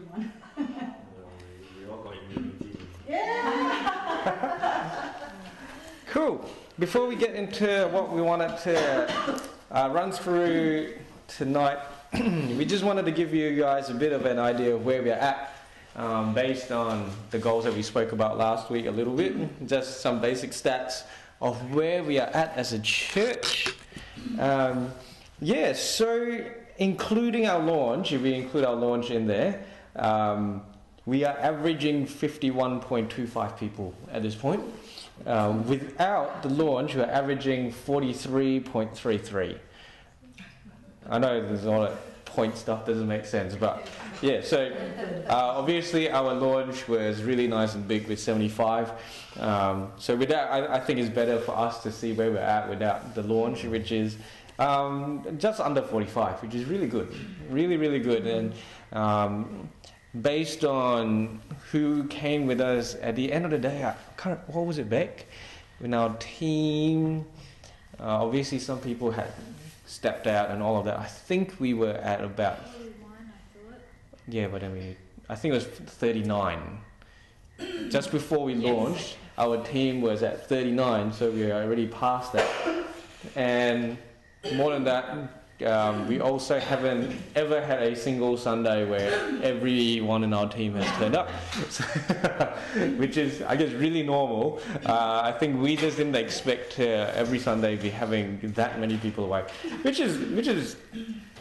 everyone. We all got immunity. Yeah! Cool. Before we get into what we wanted to run through tonight, we just wanted to give you guys a bit of an idea of where we're at, based on the goals that we spoke about last week a little bit. Just some basic stats of where we are at as a church. So including our launch, if we include our launch in there, we are averaging 51.25 people at this point. Without the launch, we're averaging 43.33. I know there's a lot of point stuff doesn't make sense, but yeah, so obviously our launch was really nice and big with 75. So with that, I think it's better for us to see where we're at without the launch, which is just under 45, which is really good, really good. And based on who came with us at the end of the day, what was it, Beck? In our team, obviously some people had stepped out and all of that. I think we were at about 41, I thought. yeah, but I think it was 39. Just before we launched, our team was at 39, so we are already past that. And more than that, we also haven't ever had a single Sunday where everyone in our team has turned up, which is, I guess, really normal. I think we just didn't expect every Sunday be having that many people away, which is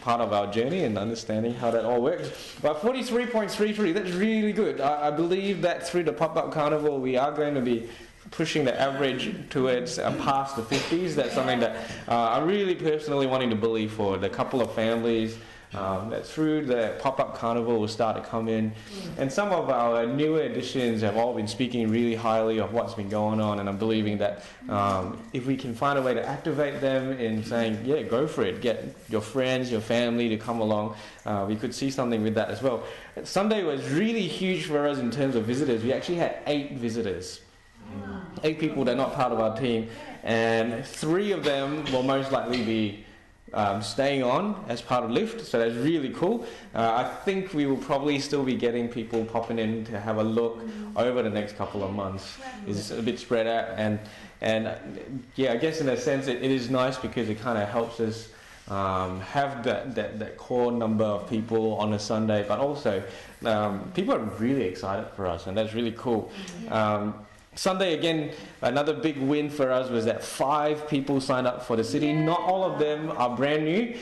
part of our journey and understanding how that all works. But 43.33, that's really good. I believe that through the pop-up carnival, we are going to be pushing the average towards past the 50s. That's something that I'm really personally wanting to believe for the couple of families that through the pop-up carnival will start to come in. And some of our newer additions have all been speaking really highly of what's been going on, and I'm believing that if we can find a way to activate them in saying, yeah, go for it, get your friends, your family to come along, we could see something with that as well. Sunday was really huge for us in terms of visitors. We actually had 8 visitors. 8 people that are not part of our team, and 3 of them will most likely be staying on as part of Lift, so that's really cool. I think we will probably still be getting people popping in to have a look over the next couple of months. It's a bit spread out, and yeah, I guess in a sense it is nice because it kind of helps us have that core number of people on a Sunday, but also people are really excited for us, and that's really cool. Sunday, again, another big win for us was that 5 people signed up for the city. Not all of them are brand new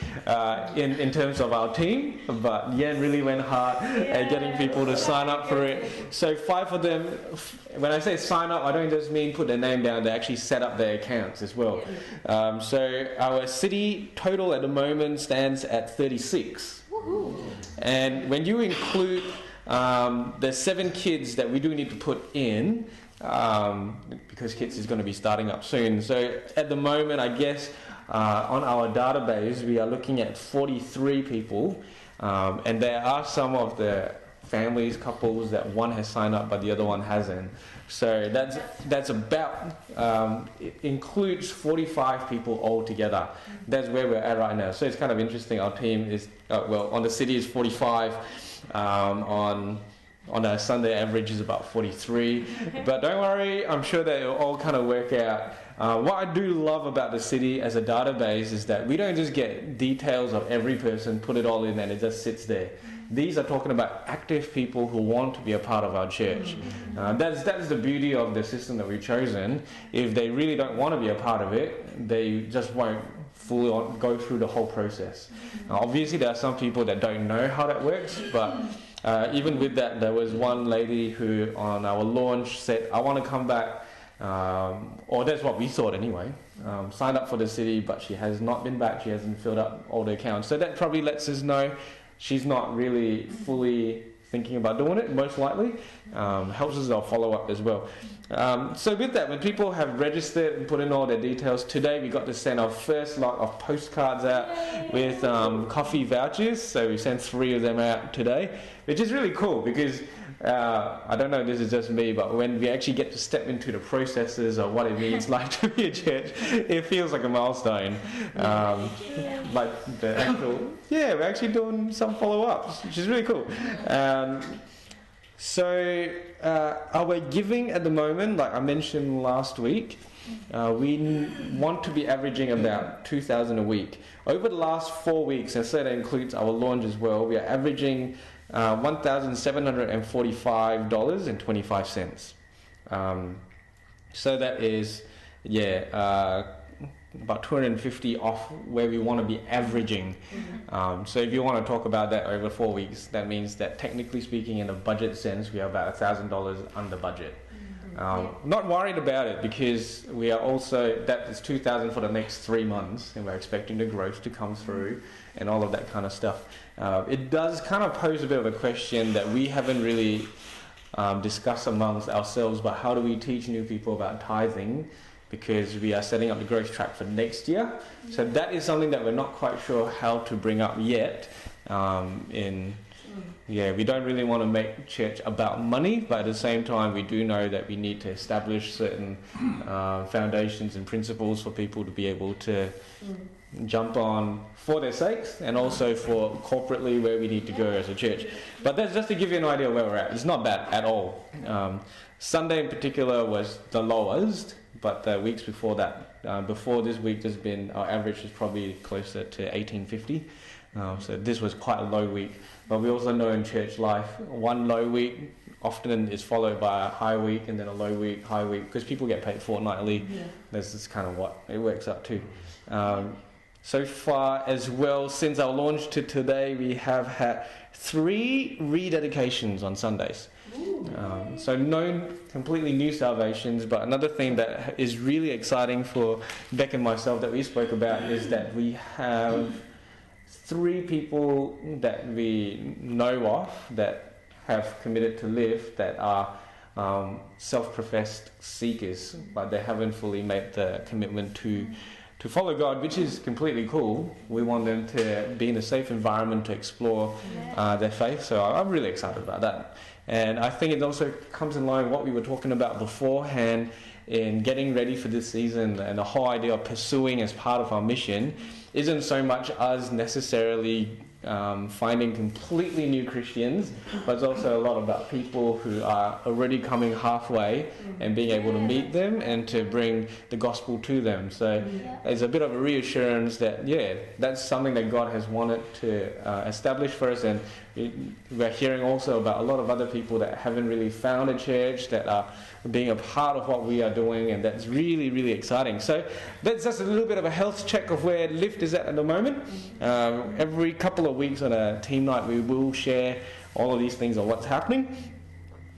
in terms of our team, but Yen really went hard at getting people to sign up for it. So 5 of them, when I say sign up, I don't just mean put their name down, they actually set up their accounts as well. So our city total at the moment stands at 36. And when you include the 7 kids that we do need to put in, because Kids is going to be starting up soon. So at the moment, I guess, on our database, we are looking at 43 people, and there are some of the families, couples that one has signed up but the other one hasn't. So that's about, it includes 45 people altogether. That's where we're at right now. So it's kind of interesting. Our team is, on the city is 45, on a Sunday average is about 43, but don't worry, I'm sure that it'll all kind of work out. What I do love about the city as a database is that we don't just get details of every person, put it all in and it just sits there. These are talking about active people who want to be a part of our church. That's the beauty of the system that we've chosen. If they really don't want to be a part of it, they just won't fully go through the whole process. Obviously there are some people that don't know how that works, but even with that, there was one lady who on our launch said, I want to come back, or that's what we thought anyway, signed up for the city, but she has not been back, she hasn't filled up all the accounts. So that probably lets us know she's not really fully thinking about doing it, most likely. Helps us our follow-up as well. So with that, when people have registered and put in all their details, today we got to send our first lot of postcards out with coffee vouchers. So we sent 3 of them out today, which is really cool because I don't know if this is just me, but when we actually get to step into the processes of what it means like to be a church, it feels like a milestone. Like the actual, we're actually doing some follow-ups, which is really cool. So our giving at the moment, like I mentioned last week, we want to be averaging about 2,000 a week. Over the last 4 weeks, and so that includes our launch as well, we are averaging $1,745.25. So that is, about 250 off where we want to be averaging. So if you want to talk about that over 4 weeks, that means that technically speaking, in a budget sense, we are about $1,000 under budget. Not worried about it because we are also, that is 2,000 for the next 3 months, and we're expecting the growth to come through and all of that kind of stuff. It does kind of pose a bit of a question that we haven't really discussed amongst ourselves, but how do we teach new people about tithing? Because we are setting up the growth track for next year. So that is something that we're not quite sure how to bring up yet. We don't really want to make church about money, but at the same time we do know that we need to establish certain foundations and principles for people to be able to jump on for their sakes and also for corporately where we need to go as a church. But that's just to give you an idea of where we're at. It's not bad at all. Sunday in particular was the lowest, but the weeks before that, before this week, our average is probably closer to 1850. So this was quite a low week. But we also know in church life, one low week often is followed by a high week and then a low week, high week, because people get paid fortnightly. This is kind of what it works up to. So far as well, since our launch to today, we have had 3 rededications on Sundays. So no completely new salvations, but another thing that is really exciting for Beck and myself that we spoke about is that we have 3 people that we know of that have committed to live that are self-professed seekers, but they haven't fully made the commitment to follow God, which is completely cool. We want them to be in a safe environment to explore their faith, so I'm really excited about that. And I think it also comes in line with what we were talking about beforehand in getting ready for this season, and the whole idea of pursuing as part of our mission isn't so much us necessarily finding completely new Christians, but it's also a lot about people who are already coming halfway and being able to meet them and to bring the gospel to them. So there's a bit of a reassurance that that's something that God has wanted to establish for us, and we're hearing also about a lot of other people that haven't really found a church that are being a part of what we are doing, and that's really, really exciting. So that's just a little bit of a health check of where Lift is at the moment. Every couple of weeks on a team night we will share all of these things on what's happening,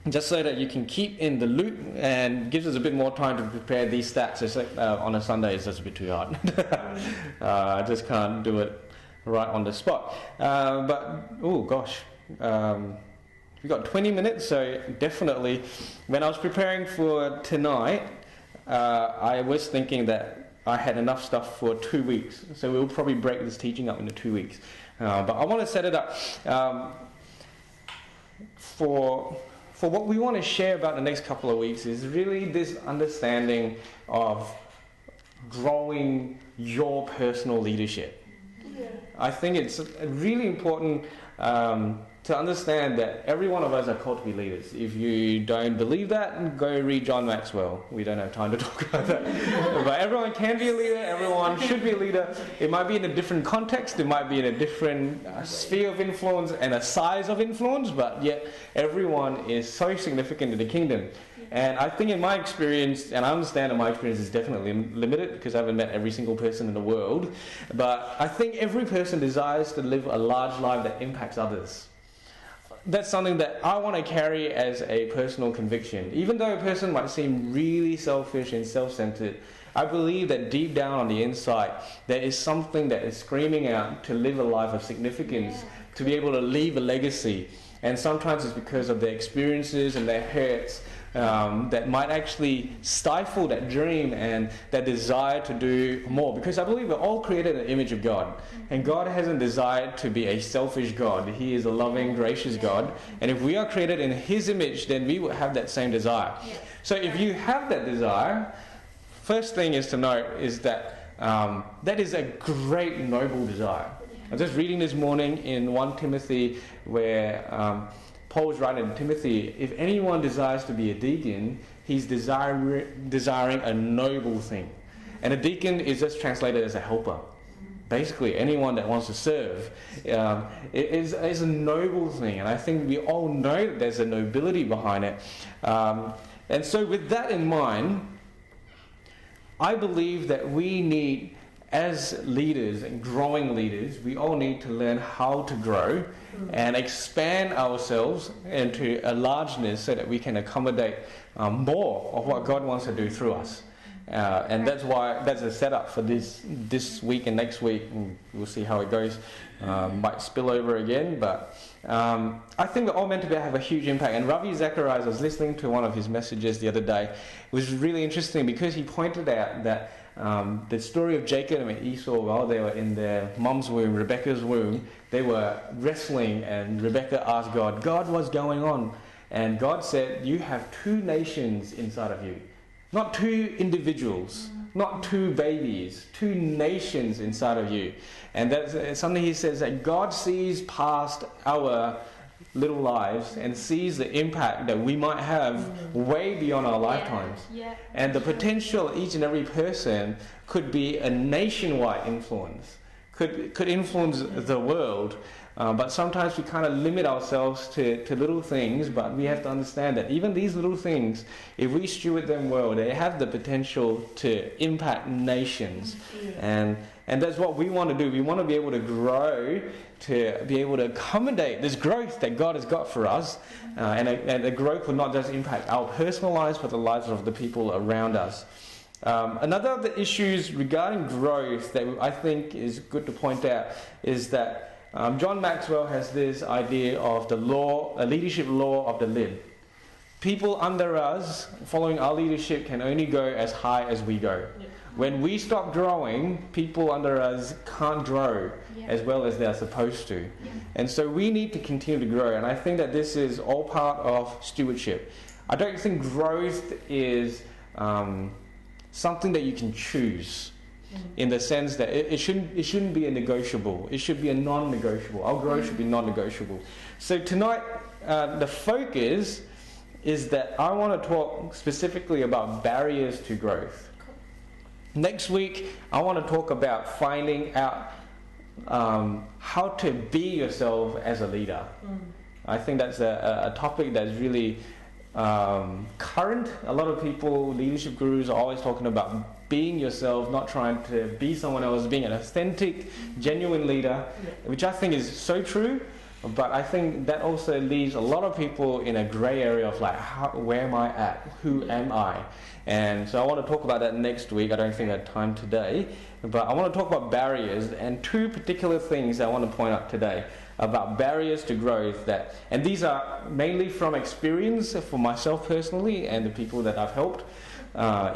just so that you can keep in the loop, and gives us a bit more time to prepare these stats. It's like, on a Sunday it's just a bit too hard. I just can't do it right on the spot. We've got 20 minutes, so definitely when I was preparing for tonight, I was thinking that I had enough stuff for 2 weeks, so we'll probably break this teaching up into 2 weeks. But I want to set it up for what we want to share about the next couple of weeks is really this understanding of growing your personal leadership. I think it's really important to understand that every one of us are called to be leaders. If you don't believe that, go read John Maxwell. We don't have time to talk about that. But everyone can be a leader, everyone should be a leader. It might be in a different context, it might be in a different sphere of influence and a size of influence, but yet everyone is so significant in the kingdom. And I think in my experience, and I understand that my experience is definitely limited because I haven't met every single person in the world, but I think every person desires to live a large life that impacts others. That's something that I want to carry as a personal conviction. Even though a person might seem really selfish and self-centered, I believe that deep down on the inside, there is something that is screaming out to live a life of significance, to be able to leave a legacy. And sometimes it's because of their experiences and their hurts that might actually stifle that dream and that desire to do more. Because I believe we're all created in the image of God. And God hasn't desired to be a selfish God. He is a loving, gracious God. And if we are created in His image, then we will have that same desire. So if you have that desire, first thing is to note is that that is a great, noble desire. I was just reading this morning in 1 Timothy where Paul's writing to Timothy, if anyone desires to be a deacon, he's desiring a noble thing. And a deacon is just translated as a helper. Basically, anyone that wants to serve is a noble thing. And I think we all know that there's a nobility behind it. And so with that in mind, I believe that we need, as leaders and growing leaders, we all need to learn how to grow and expand ourselves into a largeness so that we can accommodate more of what God wants to do through us. And that's why that's a setup for this week and next week. And we'll see how it goes. Might spill over again, but I think we're all meant to have a huge impact. And Ravi Zacharias, I was listening to one of his messages the other day. It was really interesting because he pointed out that the story of Jacob and Esau, while they were in their mom's womb, Rebecca's womb, they were wrestling, and Rebecca asked God, "God, what's going on?" And God said, "You have two nations inside of you. Not two individuals, not two babies, two nations inside of you." And that's something he says, that God sees past our little lives and sees the impact that we might have way beyond our lifetimes. And the potential each and every person could be a nationwide influence, could influence the world. But sometimes we kind of limit ourselves to little things, but we have to understand that even these little things, if we steward them well, they have the potential to impact nations. And that's what we want to do. We want to be able to grow, to be able to accommodate this growth that God has got for us. And the growth will not just impact our personal lives, but the lives of the people around us. Another of the issues regarding growth that I think is good to point out is that John Maxwell has this idea of the law, a leadership law of the lid. People under us, following our leadership, can only go as high as we go. When we stop growing, people under us can't grow as well as they're supposed to. And so we need to continue to grow. And I think that this is all part of stewardship. I don't think growth is something that you can choose. In the sense that it shouldn't be a negotiable. It should be a non-negotiable. Our growth should be non-negotiable. So tonight, the focus is that I want to talk specifically about barriers to growth. Next week, I want to talk about finding out how to be yourself as a leader. I think that's a topic that's really current. A lot of people, leadership gurus, are always talking about being yourself, not trying to be someone else, being an authentic, genuine leader, which I think is so true. But I think that also leaves a lot of people in a grey area of like, where am I at? Who am I? And so I want to talk about that next week. I don't think I have time today. But I want to talk about barriers, and two particular things I want to point out today about barriers to growth. And these are mainly from experience for myself personally and the people that I've helped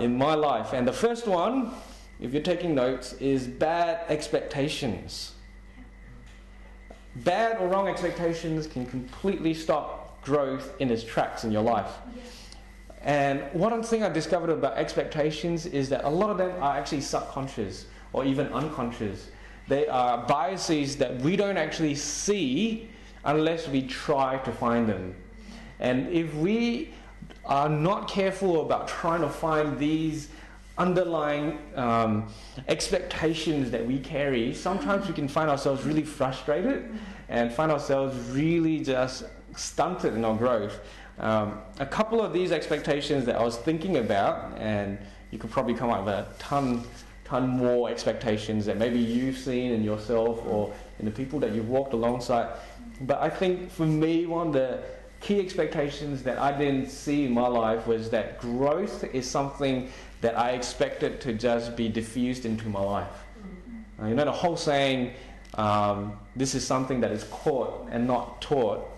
in my life. And the first one, if you're taking notes, is bad expectations. Bad or wrong expectations can completely stop growth in its tracks in your life. And one thing I discovered about expectations is that a lot of them are actually subconscious or even unconscious. They are biases that we don't actually see unless we try to find them. And if we are not careful about trying to find these underlying expectations that we carry, sometimes we can find ourselves really frustrated and find ourselves really just stunted in our growth. A couple of these expectations that I was thinking about, and you could probably come up with a ton more expectations that maybe you've seen in yourself or in the people that you've walked alongside. But I think for me, one of the key expectations that I didn't see in my life was that growth is something that I expected to just be diffused into my life. You know the whole saying, this is something that is caught and not taught.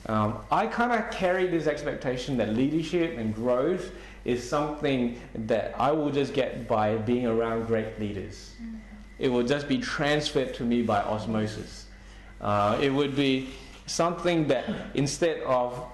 I kind of carry this expectation that leadership and growth is something that I will just get by being around great leaders. It will just be transferred to me by osmosis. It would be something that instead of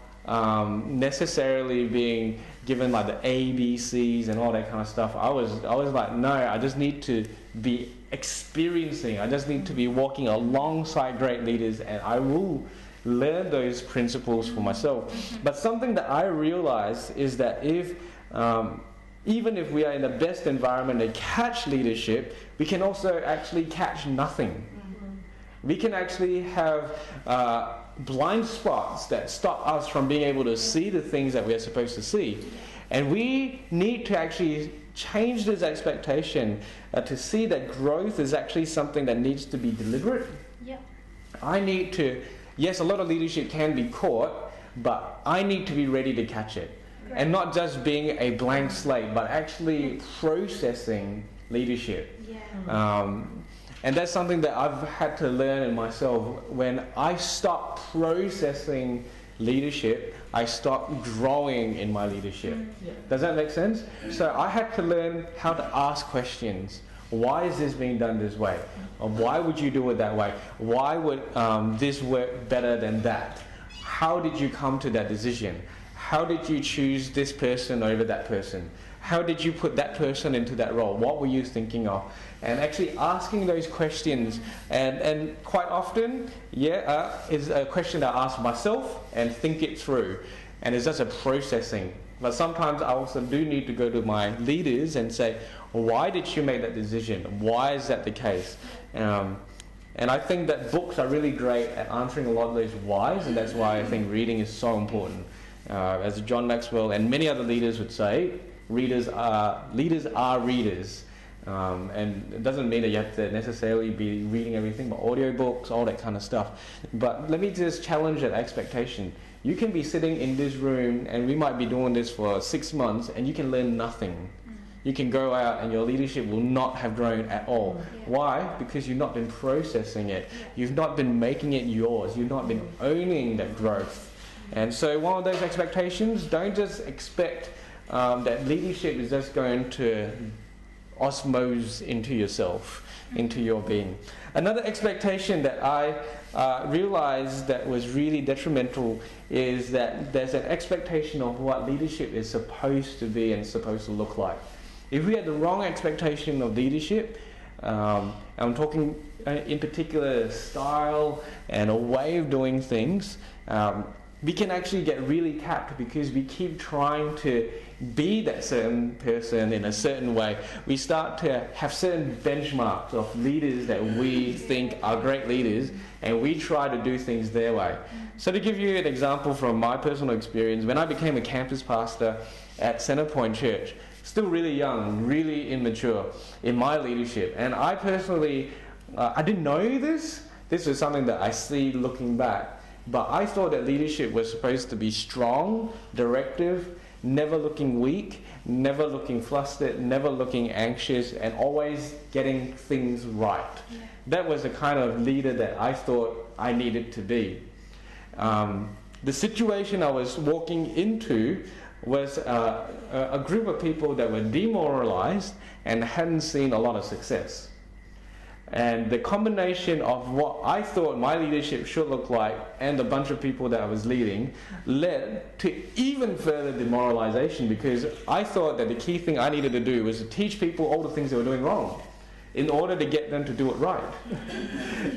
necessarily being given like the A, B, C's and all that kind of stuff, I was like, no, I just need to be experiencing. I just need to be walking alongside great leaders, and I will learn those principles for myself. But something that I realize is that even if we are in the best environment to catch leadership, we can also actually catch nothing. We can actually have blind spots that stop us from being able to see the things that we are supposed to see. And we need to actually change this expectation to see that growth is actually something that needs to be deliberate. Yep. I need to, yes, a lot of leadership can be caught, but I need to be ready to catch it. Right. And not just being a blank slate, but actually processing leadership. Yeah. And that's something that I've had to learn in myself. When I stop processing leadership, I stop growing in my leadership. Yeah. Does that make sense? So I had to learn how to ask questions. Why is this being done this way? Or why would you do it that way? Why would this work better than that? How did you come to that decision? How did you choose this person over that person? How did you put that person into that role? What were you thinking of? And actually asking those questions, and quite often, is a question I ask myself and think it through. And it's just a processing. But sometimes I also do need to go to my leaders and say, why did you make that decision? Why is that the case? And I think that books are really great at answering a lot of those whys, and that's why I think reading is so important. As John Maxwell and many other leaders would say, leaders are readers. And it doesn't mean that you have to necessarily be reading everything, but audiobooks, all that kind of stuff. But let me just challenge that expectation. You can be sitting in this room, and we might be doing this for 6 months, and you can learn nothing. You can go out and your leadership will not have grown at all. Yeah. Why? Because you've not been processing it. You've not been making it yours. You've not been owning that growth. And so one of those expectations, don't just expect that leadership is just going to osmose into yourself, into your being. Another expectation that I realized that was really detrimental is that there's an expectation of what leadership is supposed to be and supposed to look like. If we had the wrong expectation of leadership, I'm talking in particular style and a way of doing things, we can actually get really capped because we keep trying to be that certain person in a certain way. We start to have certain benchmarks of leaders that we think are great leaders, and we try to do things their way. So to give you an example from my personal experience, when I became a campus pastor at Centrepoint Church, still really young, really immature in my leadership, and I personally, I didn't know this. This is something that I see looking back. But I thought that leadership was supposed to be strong, directive, never looking weak, never looking flustered, never looking anxious, and always getting things right. Yeah. That was the kind of leader that I thought I needed to be. The situation I was walking into was a group of people that were demoralized and hadn't seen a lot of success. And the combination of what I thought my leadership should look like and the bunch of people that I was leading led to even further demoralization, because I thought that the key thing I needed to do was to teach people all the things they were doing wrong in order to get them to do it right.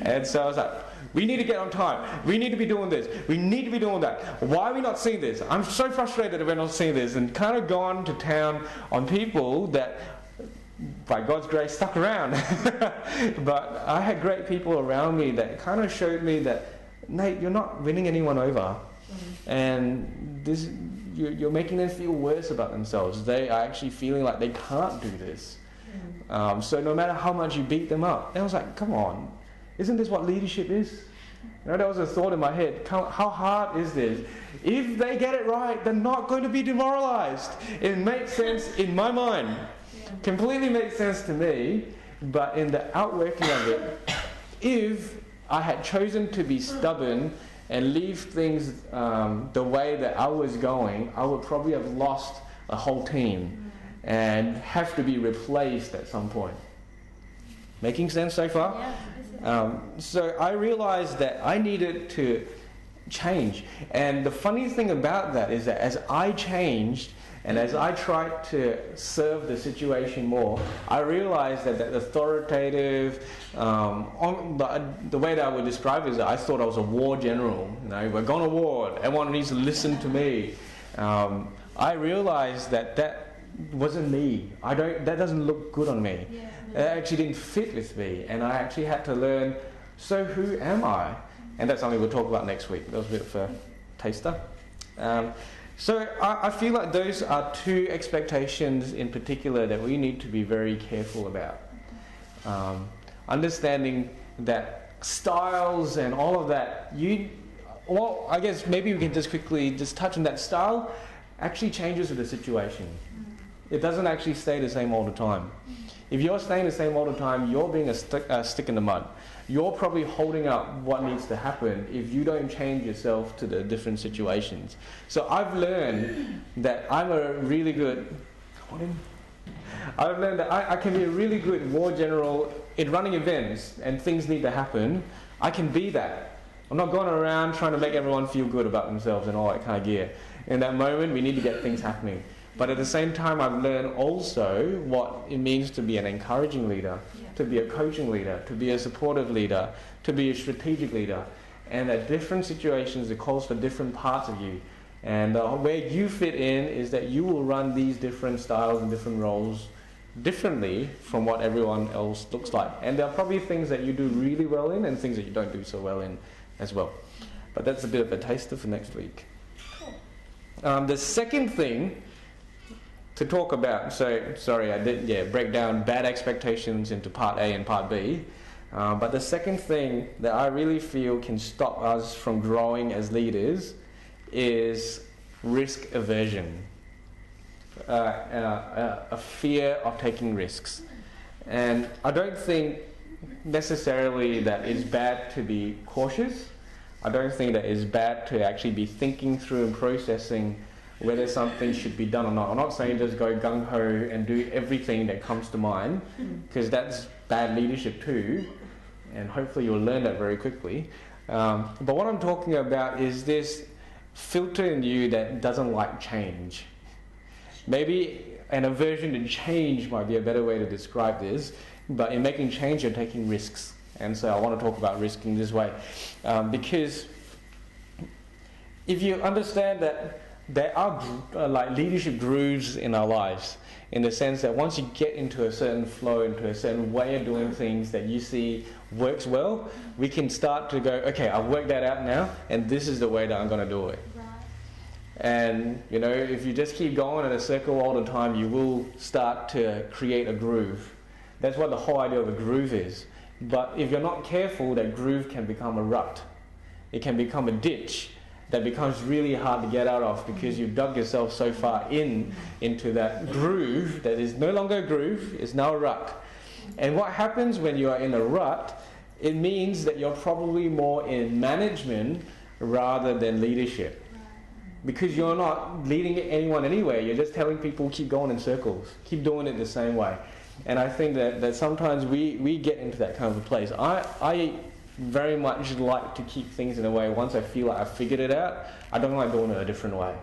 And so I was like, we need to get on time. We need to be doing this. We need to be doing that. Why are we not seeing this? I'm so frustrated that we're not seeing this, and kind of gone to town on people that by God's grace stuck around. But I had great people around me that kind of showed me that, Nate, you're not winning anyone over. And this, you're making them feel worse about themselves. They are actually feeling like they can't do this. So no matter how much you beat them up, I was like, come on, isn't this what leadership is? You know, that was a thought in my head. How hard is this? If they get it right, they're not going to be demoralized. It makes sense in my mind. Completely makes sense to me, but in the outworking of it, if I had chosen to be stubborn and leave things the way that I was going, I would probably have lost a whole team and have to be replaced at some point. Making sense so far? Yeah. So I realized that I needed to change. And the funny thing about that is that as I changed, And as I tried to serve the situation more, I realized that that authoritative, the way that I would describe it is that I thought I was a war general. You know, we're going to war, everyone needs to listen to me. I realized that that wasn't me. That doesn't look good on me. Yeah. It actually didn't fit with me, and I actually had to learn, so who am I? And that's something we'll talk about next week. That was a bit of a taster. So I feel like those are two expectations in particular that we need to be very careful about. Understanding that styles and all of that, well, I guess maybe we can just quickly just touch on that. Style actually changes with the situation. It doesn't actually stay the same all the time. If you're staying the same all the time, you're being a stick in the mud. You're probably holding up what needs to happen if you don't change yourself to the different situations. So I've learned that I'm a really good... I've learned that I can be a really good war general in running events, and things need to happen. I can be that. I'm not going around trying to make everyone feel good about themselves and all that kind of gear. In that moment, we need to get things happening. But at the same time, I've learned also what it means to be an encouraging leader, to be a coaching leader, to be a supportive leader, to be a strategic leader. And at different situations, it calls for different parts of you. And where you fit in is that you will run these different styles and different roles differently from what everyone else looks like. And there are probably things that you do really well in and things that you don't do so well in as well. But that's a bit of a taster for next week. The second thing to talk about, so sorry I didn't break down bad expectations into part A and part B, but the second thing that I really feel can stop us from growing as leaders is risk aversion, a fear of taking risks. And I don't think necessarily that it's bad to be cautious. I don't think that it's bad to actually be thinking through and processing whether something should be done or not. I'm not saying just go gung-ho and do everything that comes to mind, because that's bad leadership too, and hopefully you'll learn that very quickly. But what I'm talking about is this filter in you that doesn't like change. Maybe an aversion to change might be a better way to describe this, but in making change you're taking risks. And so I want to talk about risking this way, because if you understand that there are like leadership grooves in our lives, in the sense that once you get into a certain flow, into a certain way of doing things that you see works well, we can start to go, okay, I've worked that out now, and this is the way that I'm going to do it. Right. And, you know, if you just keep going in a circle all the time, you will start to create a groove. That's what the whole idea of a groove is. But if you're not careful, that groove can become a rut. It can become a ditch that becomes really hard to get out of, because you've dug yourself so far into that groove that is no longer a groove, it's now a rut. And what happens when you are in a rut, it means that you're probably more in management rather than leadership. Because you're not leading anyone anywhere, you're just telling people keep going in circles, keep doing it the same way. And I think that sometimes we get into that kind of a place. I very much like to keep things in a way, once I feel like I've figured it out, I don't like doing it a different way.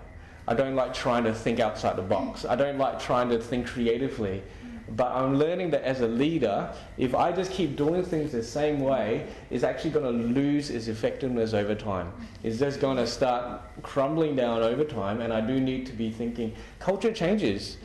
I don't like trying to think outside the box. I don't like trying to think creatively. But I'm learning that as a leader, if I just keep doing things the same way, it's actually going to lose its effectiveness over time. It's just going to start crumbling down over time, and I do need to be thinking, culture changes.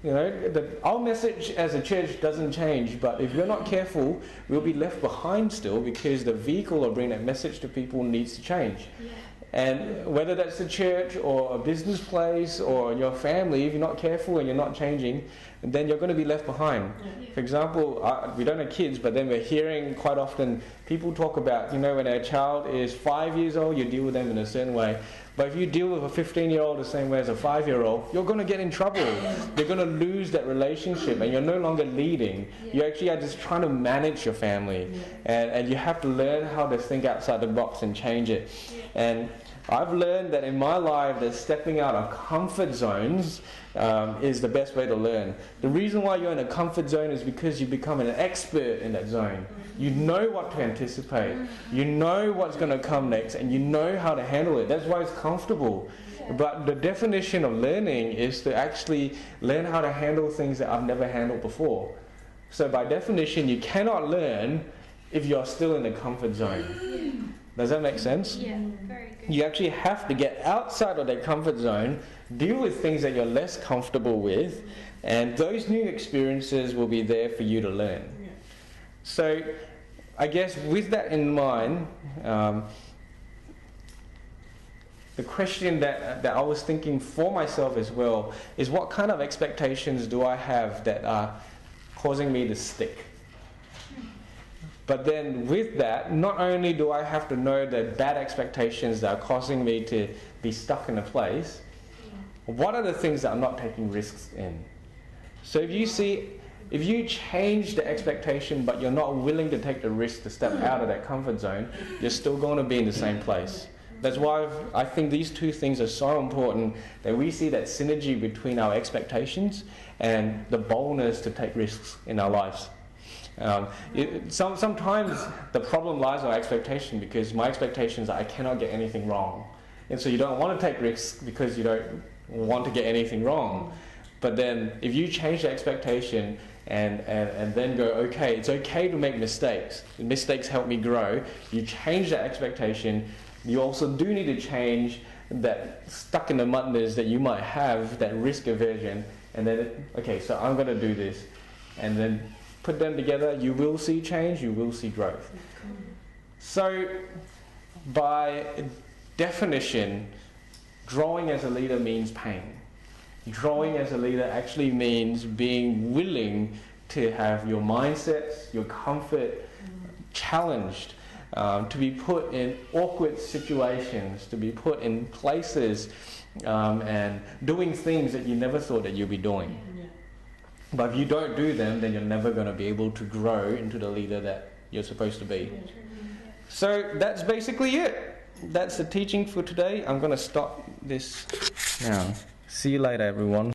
You know, our message as a church doesn't change, but if we're not careful, we'll be left behind still, because the vehicle of bringing that message to people needs to change. Yeah. And whether that's the church or a business place or your family, if you're not careful and you're not changing, then you're going to be left behind. Yeah. For example, we don't have kids, but then we're hearing quite often people talk about, you know, when a child is 5 years old, you deal with them in a certain way. But if you deal with a 15-year-old the same way as a 5-year-old, you're going to get in trouble. You're going to lose that relationship, and you're no longer leading. You actually are just trying to manage your family. And you have to learn how to think outside the box and change it. And I've learned that in my life that stepping out of comfort zones is the best way to learn. The reason why you're in a comfort zone is because you become an expert in that zone. You know what to anticipate. You know what's going to come next, and you know how to handle it. That's why it's comfortable. But the definition of learning is to actually learn how to handle things that I've never handled before. So by definition, you cannot learn if you're still in the comfort zone. Does that make sense? Yeah, very good. You actually have to get outside of that comfort zone, deal with things that you're less comfortable with, and those new experiences will be there for you to learn. So I guess with that in mind, the question that I was thinking for myself as well is, what kind of expectations do I have that are causing me to stick? But then with that, not only do I have to know the bad expectations that are causing me to be stuck in a place, what are the things that I'm not taking risks in? So if you change the expectation but you're not willing to take the risk to step out of that comfort zone, you're still going to be in the same place. That's why I think these two things are so important, that we see that synergy between our expectations and the boldness to take risks in our lives. Sometimes the problem lies in our expectation, because my expectations are I cannot get anything wrong. And so you don't want to take risks because you don't want to get anything wrong. But then if you change the expectation and then go, okay, it's okay to make mistakes. Mistakes help me grow. You change that expectation. You also do need to change that stuck in the mudness that you might have, that risk aversion. And then, okay, so I'm going to do this. And then put them together, you will see change, you will see growth. So, by definition, growing as a leader means pain. Growing as a leader actually means being willing to have your mindsets, your comfort challenged, to be put in awkward situations, to be put in places and doing things that you never thought that you'd be doing. But if you don't do them, then you're never going to be able to grow into the leader that you're supposed to be. So that's basically it. That's the teaching for today. I'm going to stop this now. See you later, everyone.